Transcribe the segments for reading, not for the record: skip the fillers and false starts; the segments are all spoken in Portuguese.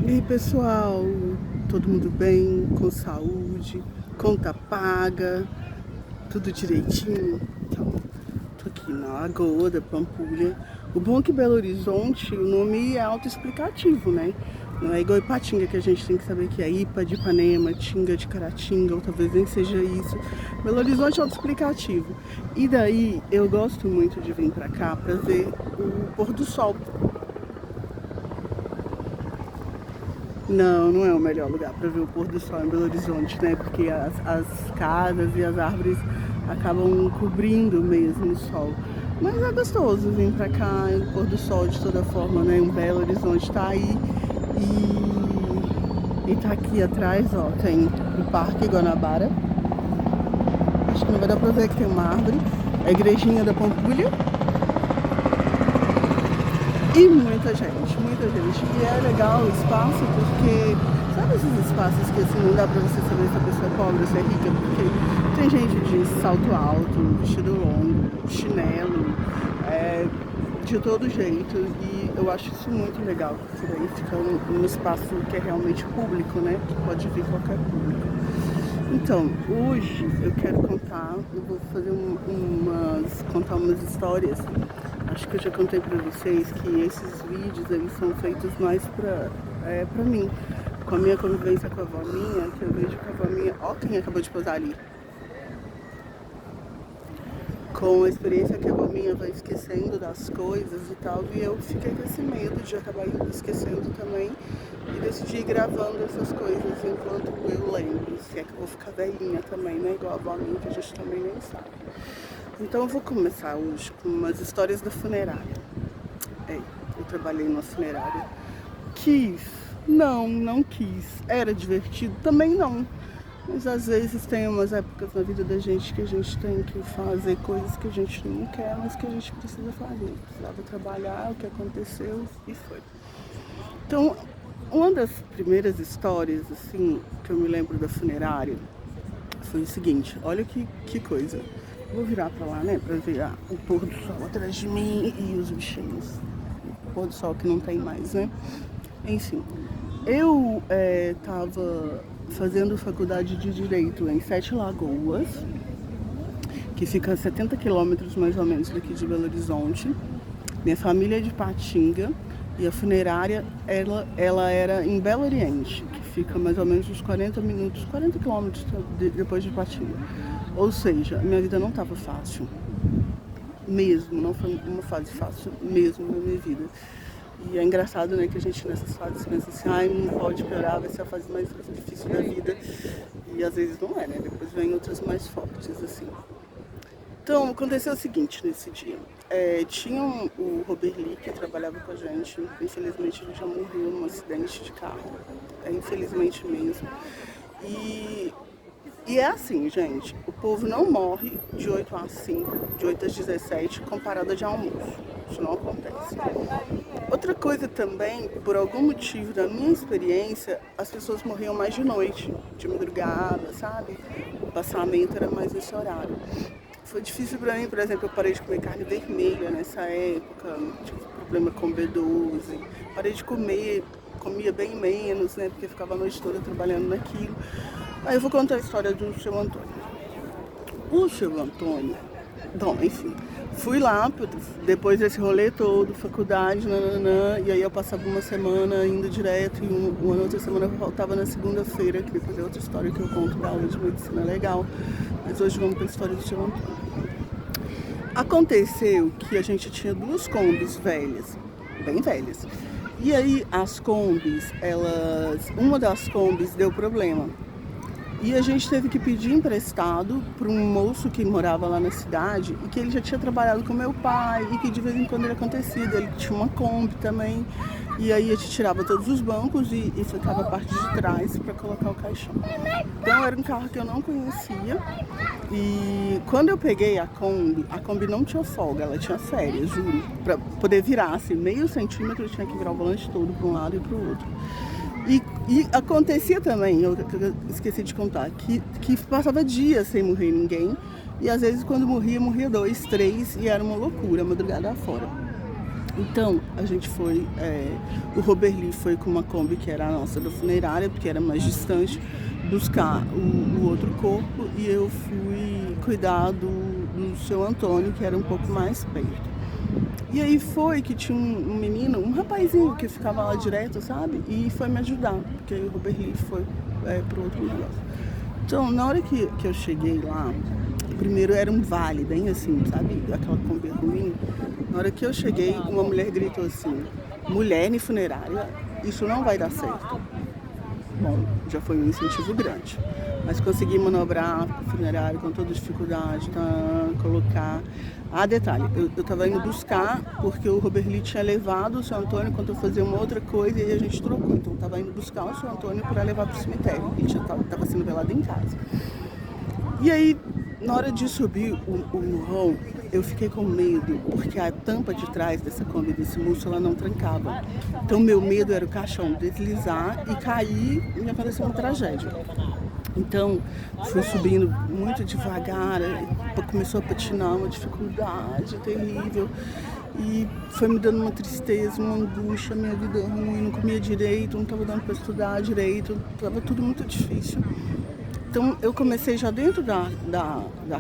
E aí, pessoal, todo mundo bem, com saúde, conta paga, tudo direitinho? Então, tô aqui na Lagoa da Pampulha. O bom é que Belo Horizonte, o nome é autoexplicativo, né? Não é igual Ipatinga, que a gente tem que saber que é Ipa de Ipanema, Tinga de Caratinga, ou talvez nem seja isso. Belo Horizonte é autoexplicativo. E daí, eu gosto muito de vir pra cá pra ver o pôr do sol. Não, não é o melhor lugar para ver o pôr do sol em Belo Horizonte, né? Porque as casas e as árvores acabam cobrindo mesmo o sol. Mas é gostoso vir pra cá, o pôr do sol de toda forma, né? Um Belo Horizonte tá aí e tá aqui atrás, ó, tem o Parque Guanabara. Acho que não vai dar pra ver que tem uma árvore. A Igrejinha da Pampulha. E muita gente, muita gente. E é legal o espaço porque, sabe esses espaços que assim não dá pra você saber se a pessoa é pobre ou se é rica? Porque tem gente de salto alto, vestido longo, chinelo, de todo jeito. E eu acho isso muito legal, porque daí fica um espaço que é realmente público, né? Que pode vir qualquer público. Então, hoje eu quero contar, eu vou fazer contar umas histórias. Acho que eu já contei pra vocês que esses vídeos eles são feitos mais pra mim. Com a minha convivência com a avó minha, que eu vejo que a avó minha, ó quem acabou de posar ali. Com a experiência que a avó minha vai esquecendo das coisas e tal, e eu fiquei com esse medo de acabar esquecendo também. E decidi ir gravando essas coisas enquanto eu lembro, se é que eu vou ficar velhinha também, né? Igual a avó minha, que a gente também nem sabe. Então eu vou começar hoje com umas histórias da funerária. Eu trabalhei numa funerária. Quis? Não quis. Era divertido? Também não. Mas às vezes tem umas épocas na vida da gente que a gente tem que fazer coisas que a gente não quer, mas que a gente precisa fazer. Precisava trabalhar, o que aconteceu e foi. Então, uma das primeiras histórias, assim, que eu me lembro da funerária foi o seguinte, olha que coisa. Vou virar pra lá, né, pra ver o pôr do sol atrás de mim e os bichinhos. O pôr do sol que não tem mais, né? Enfim, eu tava fazendo faculdade de Direito em Sete Lagoas, que fica a 70 quilômetros mais ou menos daqui de Belo Horizonte. Minha família é de Ipatinga e a funerária, ela era em Belo Oriente, que fica mais ou menos uns 40 quilômetros depois de Ipatinga. Ou seja, minha vida não estava fácil, mesmo, não foi uma fase fácil mesmo na minha vida. E é engraçado, né, que a gente nessas fases pensa assim, ai, não pode piorar, vai ser a fase mais difícil da vida. E às vezes não é, né, depois vem outras mais fortes, assim. Então, aconteceu o seguinte nesse dia. Tinha o Robert Lee que trabalhava com a gente, infelizmente ele já morreu num acidente de carro, infelizmente mesmo. E é assim, gente, o povo não morre de 8 às 5, de 8 às 17, com parada de almoço. Isso não acontece. Outra coisa também, por algum motivo da minha experiência, as pessoas morriam mais de noite, de madrugada, sabe? O passamento era mais nesse horário. Foi difícil pra mim, por exemplo, eu parei de comer carne vermelha nessa época, tive problema com B12, parei de comer, comia bem menos, né, porque ficava a noite toda trabalhando naquilo. Aí eu vou contar a história do seu Antônio. O seu Antônio, bom, enfim, fui lá, depois desse rolê todo, faculdade, nananã, e aí eu passava uma semana indo direto e uma outra semana eu voltava na segunda-feira, que depois é outra história que eu conto da aula de medicina legal, mas hoje vamos para a história do seu Antônio. Aconteceu que a gente tinha duas Kombis velhas, bem velhas, e aí as Kombis, uma das Kombis deu problema. E a gente teve que pedir emprestado para um moço que morava lá na cidade e que ele já tinha trabalhado com meu pai e que de vez em quando ele acontecia. Ele tinha uma Kombi também. E aí a gente tirava todos os bancos e ficava a parte de trás para colocar o caixão. Então era um carro que eu não conhecia. E quando eu peguei a Kombi não tinha folga, ela tinha férias, juro. Para poder virar assim, meio centímetro, eu tinha que virar o volante todo para um lado e para o outro. E acontecia também, eu esqueci de contar, que passava dias sem morrer ninguém. E às vezes quando morria 2, 3 e era uma loucura, madrugada afora. Então, a gente foi, o Robert Lee foi com uma Kombi que era a nossa da funerária, porque era mais distante, buscar o outro corpo, e eu fui cuidar do seu Antônio, que era um pouco mais perto. E aí foi que tinha um menino, um rapazinho que ficava lá direto, sabe? E foi me ajudar, porque o Robert Lee foi pro outro negócio. Então, na hora que eu cheguei lá, primeiro era um vale, bem assim, sabe? Aquela Kombi ruim. Na hora que eu cheguei, uma mulher gritou assim: mulher em funerária, isso não vai dar certo. Bom, já foi um incentivo grande. Mas consegui manobrar o funerário com toda dificuldade, colocar. Ah, detalhe, eu tava indo buscar, porque o Robert Lee tinha levado o seu Antônio quando eu fazia uma outra coisa e a gente trocou. Então eu tava indo buscar o seu Antônio para levar pro cemitério. Ele tava sendo velado em casa. E aí, na hora de subir o morrão, eu fiquei com medo, porque a tampa de trás dessa Kombi, desse moço, ela não trancava. Então, meu medo era o caixão deslizar e cair e acontecer uma tragédia. Então, fui subindo muito devagar, começou a patinar, uma dificuldade terrível. E foi me dando uma tristeza, uma angústia, minha vida ruim, não comia direito, não estava dando para estudar direito, estava tudo muito difícil. Então eu comecei já dentro da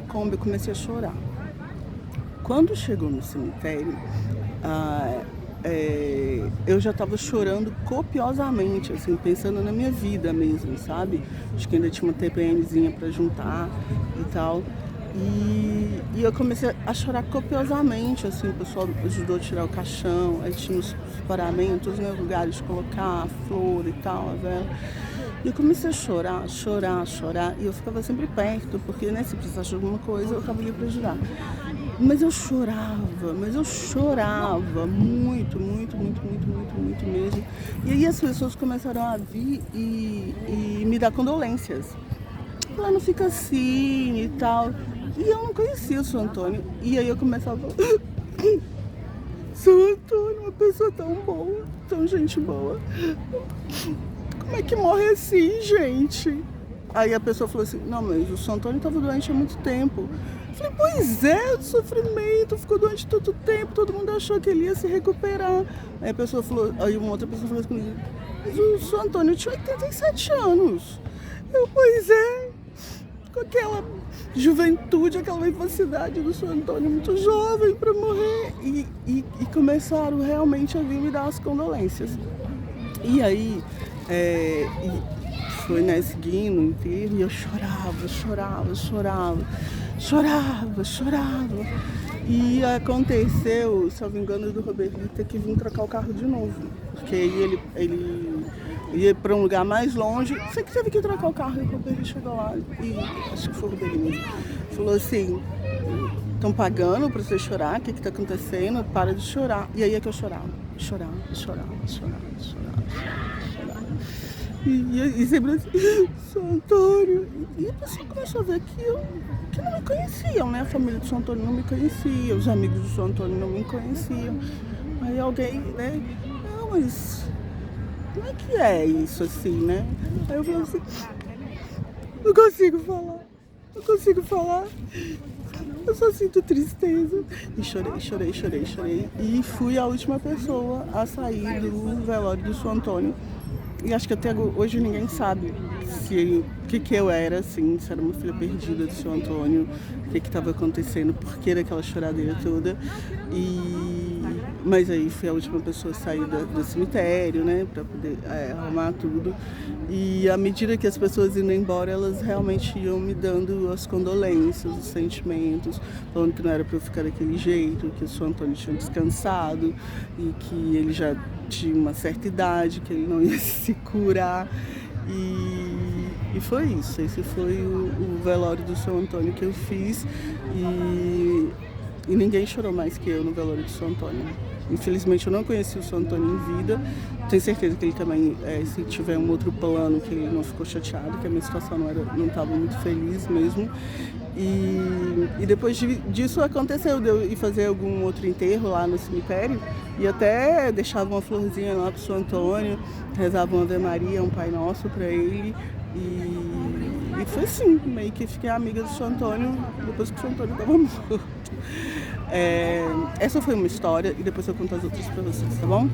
Kombi, eu comecei a chorar. Quando chegou no cemitério, eu já estava chorando copiosamente, assim, pensando na minha vida mesmo, sabe? Acho que ainda tinha uma TPMzinha para juntar e tal. E eu comecei a chorar copiosamente, assim, o pessoal ajudou a tirar o caixão, aí tinha os paramentos, né, lugares de colocar a flor e tal, a vela. E eu comecei a chorar, e eu ficava sempre perto, porque, né, se precisasse de alguma coisa, eu estava ali para ajudar. Mas eu chorava muito mesmo. E aí as pessoas começaram a vir e me dar condolências. Ela não fica assim e tal. E eu não conhecia o seu Antônio. E aí eu começava a falar: seu Antônio, uma pessoa tão boa, tão gente boa. Como é que morre assim, gente? Aí a pessoa falou assim: não, mas o seu Antônio estava doente há muito tempo. Eu falei: pois é, o sofrimento, ficou doente todo tempo, todo mundo achou que ele ia se recuperar. Aí a pessoa falou, aí uma outra pessoa falou assim comigo: mas o seu Antônio tinha 87 anos. Eu: pois é, com aquela juventude, aquela vivacidade do seu Antônio, muito jovem para morrer. E começaram realmente a vir me dar as condolências. E aí, foi, né, seguindo o enterro, e eu chorava. E aconteceu, se eu não me engano, do Robert Lee ter que vir trocar o carro de novo. Porque aí ele ia para um lugar mais longe. Sei que teve que trocar o carro, e o Robert Lee chegou lá, e acho que foi o Robert Lee mesmo. Falou assim: estão pagando para você chorar, o que está acontecendo? Para de chorar. E aí é que eu chorava. E sempre assim: seu Antônio. E a pessoa começou a ver que não me conheciam, né? A família do seu Antônio não me conhecia, os amigos do seu Antônio não me conheciam. Aí alguém, né? Não, mas como é que é isso assim, né? Aí eu falei assim: não consigo falar. Eu só sinto tristeza. E chorei. E fui a última pessoa a sair do velório do seu Antônio. E acho que até hoje ninguém sabe o que eu era, assim, se era uma filha perdida do seu Antônio, o que estava acontecendo, por que daquela choradeira toda. Mas aí fui a última pessoa a sair do cemitério, né, para poder arrumar tudo. E à medida que as pessoas iam embora, elas realmente iam me dando as condolências, os sentimentos, falando que não era para eu ficar daquele jeito, que o seu Antônio tinha descansado e que ele já tinha uma certa idade, que ele não ia se curar. E foi isso. Esse foi o velório do seu Antônio que eu fiz. E ninguém chorou mais que eu no velório do seu Antônio. Infelizmente eu não conheci o seu Antônio em vida. Tenho certeza que ele também, se tiver um outro plano, que ele não ficou chateado, que a minha situação não estava muito feliz mesmo. E depois disso aconteceu de eu ir fazer algum outro enterro lá no cemitério, e até deixava uma florzinha lá pro seu Antônio, rezava uma Ave Maria, um Pai Nosso para ele. E foi assim, meio que fiquei amiga do seu Antônio depois que o seu Antônio estava morto. Essa foi uma história e depois eu conto as outras pra vocês, tá bom?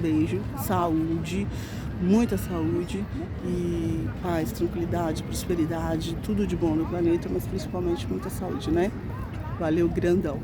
Beijo, saúde, muita saúde e paz, tranquilidade, prosperidade, tudo de bom no planeta, mas principalmente muita saúde, né? Valeu, grandão!